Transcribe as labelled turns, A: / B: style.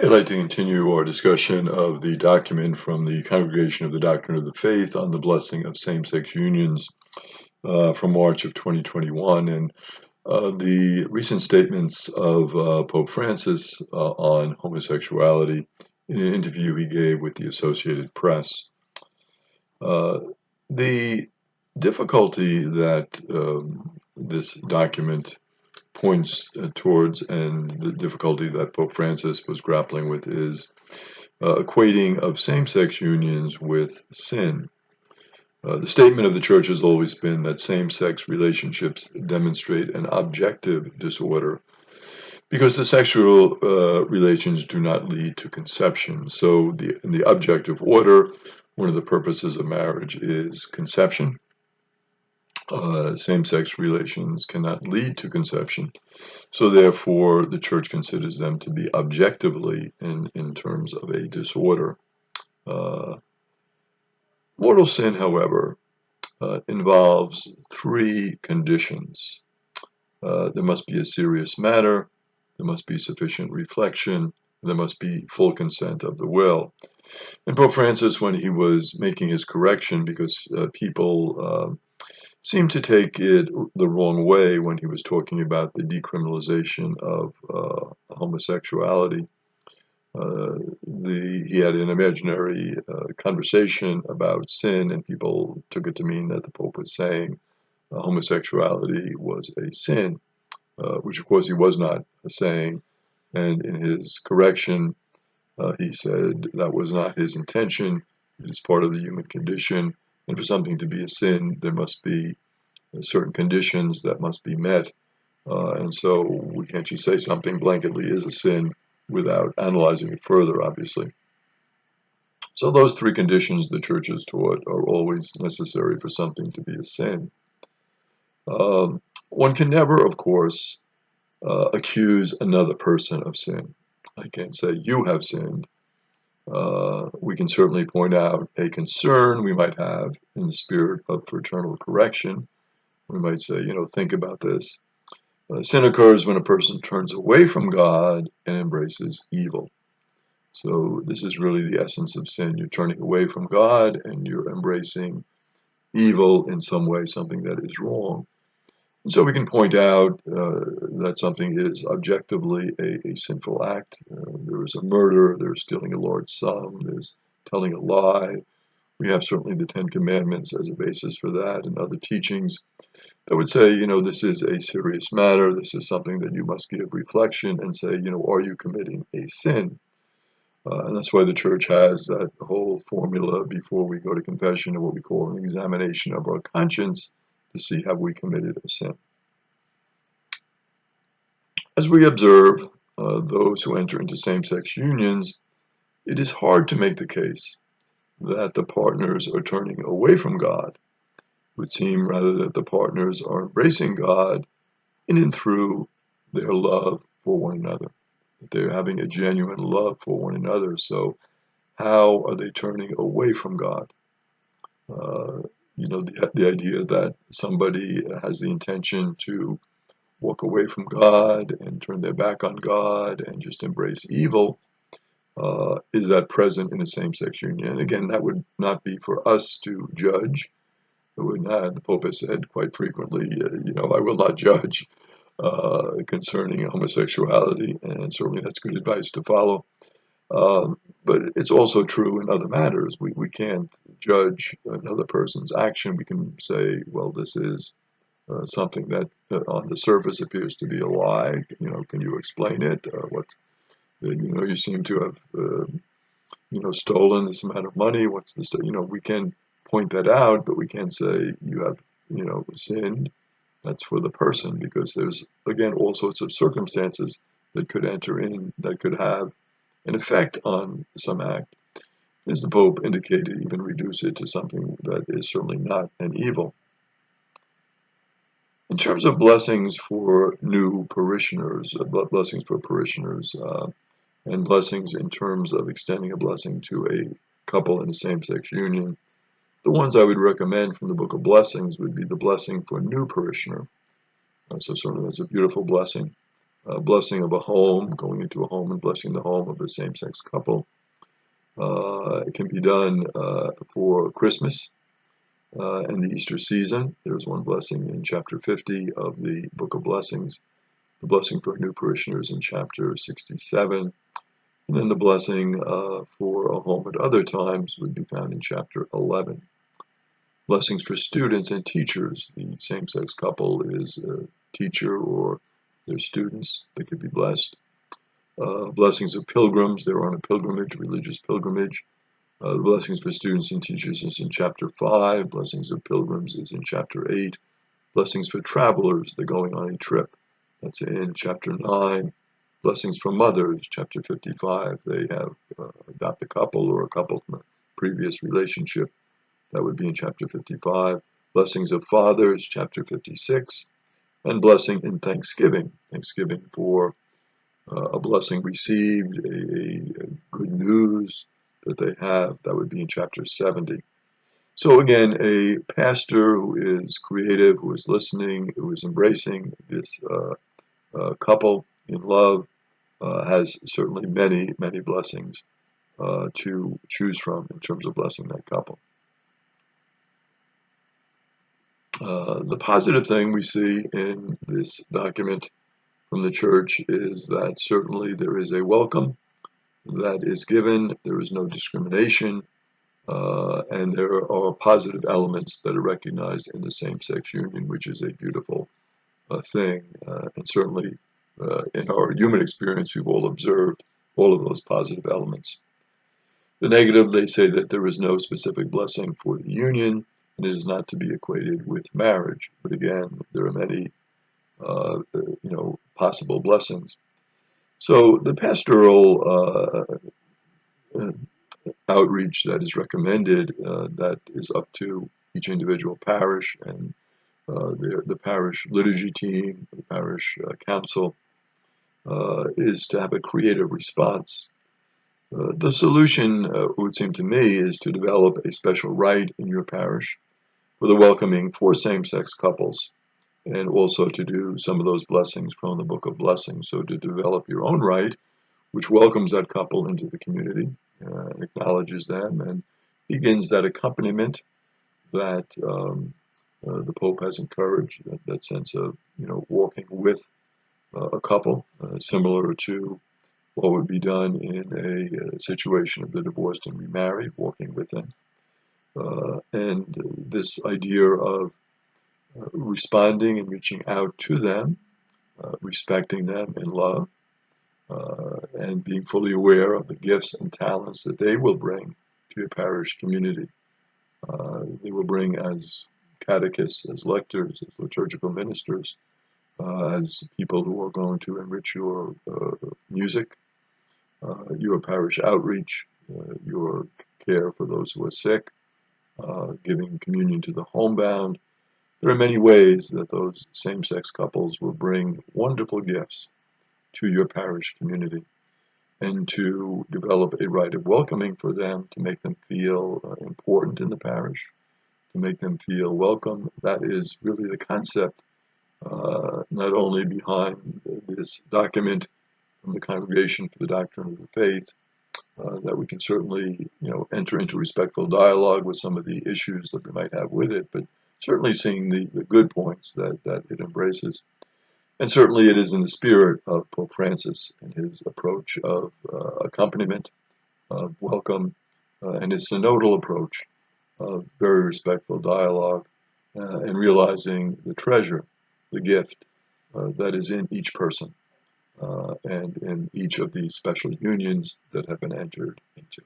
A: I'd like to continue our discussion of the document from the Congregation of the Doctrine of the Faith on the blessing of same-sex unions from March of 2021, and the recent statements of Pope Francis on homosexuality in an interview he gave with the Associated Press. The difficulty that this document points towards, and the difficulty that Pope Francis was grappling with, is equating of same-sex unions with sin. The statement of the Church has always been that same-sex relationships demonstrate an objective disorder because the sexual relations do not lead to conception. So in the objective order, one of the purposes of marriage is conception. Same-sex relations cannot lead to conception. So therefore, the Church considers them to be objectively in terms of a disorder. Mortal sin, however, involves three conditions. There must be a serious matter, there must be sufficient reflection, there must be full consent of the will. And Pope Francis, when he was making his correction, because people seemed to take it the wrong way when he was talking about the decriminalization of homosexuality, he had an imaginary conversation about sin, and people took it to mean that the Pope was saying homosexuality was a sin, which of course he was not saying. And in his correction, he said that was not his intention. It is part of the human condition, and for something to be a sin, there must be certain conditions that must be met. And so we can't just say something blanketly is a sin without analyzing it further, obviously. So those three conditions the Church has taught are always necessary for something to be a sin. One can never, of course, accuse another person of sin. I can't say you have sinned. We can certainly point out a concern we might have in the spirit of fraternal correction. We might say, think about this. Sin occurs when a person turns away from God and embraces evil. So this is really the essence of sin. You're turning away from God and you're embracing evil in some way, something that is wrong. And so we can point out that something is objectively a sinful act. There is a murder, there's stealing a large sum, there's telling a lie. We have certainly the Ten Commandments as a basis for that, and other teachings that would say, this is a serious matter. This is something that you must give reflection and say, are you committing a sin? And that's why the Church has that whole formula before we go to confession of what we call an examination of our conscience to see have we committed a sin. As we observe those who enter into same-sex unions, it is hard to make the case that the partners are turning away from God. It would seem rather that the partners are embracing God in and through their love for one another, that they're having a genuine love for one another. So how are they turning away from God? The idea that somebody has the intention to walk away from God and turn their back on God and just embrace evil, is that present in a same-sex union? And again, that would not be for us to judge. It would not. The Pope has said quite frequently, I will not judge concerning homosexuality, and certainly that's good advice to follow. But it's also true in other matters. We can't judge another person's action. We can say, well, this is something that on the surface appears to be a lie. Can you explain it? You seem to have, stolen this amount of money. What's this? We can point that out, but we can't say you have, sinned. That's for the person, because there's, again, all sorts of circumstances that could enter in that could have an effect on some act. As the Pope indicated, even reduce it to something that is certainly not an evil. In terms of blessings for new parishioners, blessings for parishioners, and blessings in terms of extending a blessing to a couple in a same-sex union, the ones I would recommend from the Book of Blessings would be the blessing for a new parishioner. So certainly that's a beautiful blessing. blessing of a home, going into a home and blessing the home of a same-sex couple. It can be done for Christmas and the Easter season. There's one blessing in chapter 50 of the Book of Blessings, the blessing for new parishioners in chapter 67, and then the blessing for a home at other times would be found in chapter 11. Blessings for students and teachers. The same-sex couple is a teacher or their students. They could be blessed. Blessings of pilgrims. They're on a pilgrimage, religious pilgrimage. The blessings for students and teachers is in chapter 5. Blessings of pilgrims is in chapter 8. Blessings for travelers. They're going on a trip. That's in chapter 9. Blessings for mothers, chapter 55. They have adopted a couple or a couple from a previous relationship. That would be in chapter 55. Blessings of fathers, chapter 56. And blessing in thanksgiving. Thanksgiving for a blessing received, a good news that they have. That would be in chapter 70. So again, a pastor who is creative, who is listening, who is embracing this couple in love, has certainly many, many blessings to choose from in terms of blessing that couple. The positive thing we see in this document from the church is that certainly there is a welcome that is given, there is no discrimination, and there are positive elements that are recognized in the same-sex union, which is a beautiful thing. And certainly in our human experience, we've all observed all of those positive elements. The negative, they say that there is no specific blessing for the union, and it is not to be equated with marriage. But again, there are many, possible blessings. So the pastoral outreach that is recommended, that is up to each individual parish and the parish liturgy team, the parish council, is to have a creative response. The solution, it would seem to me, is to develop a special rite in your parish for the welcoming for same-sex couples, and also to do some of those blessings from the Book of Blessings. So to develop your own rite, which welcomes that couple into the community, acknowledges them, and begins that accompaniment that the Pope has encouraged, that sense of walking with a couple, similar to what would be done in a situation of the divorced and remarried, walking with them. And this idea of responding and reaching out to them, respecting them in love, and being fully aware of the gifts and talents that they will bring to your parish community. They will bring as catechists, as lectors, as liturgical ministers, as people who are going to enrich your music, your parish outreach, your care for those who are sick, giving communion to the homebound. There are many ways that those same-sex couples will bring wonderful gifts to your parish community, and to develop a rite of welcoming for them, to make them feel important in the parish, to make them feel welcome. That is really the concept, not only behind this document from the Congregation for the Doctrine of the Faith, that we can certainly, enter into respectful dialogue with some of the issues that we might have with it, but certainly seeing the good points that it embraces. And certainly it is in the spirit of Pope Francis and his approach of accompaniment, of welcome, and his synodal approach of very respectful dialogue, and realizing the treasure, the gift that is in each person, and in each of these special unions that have been entered into.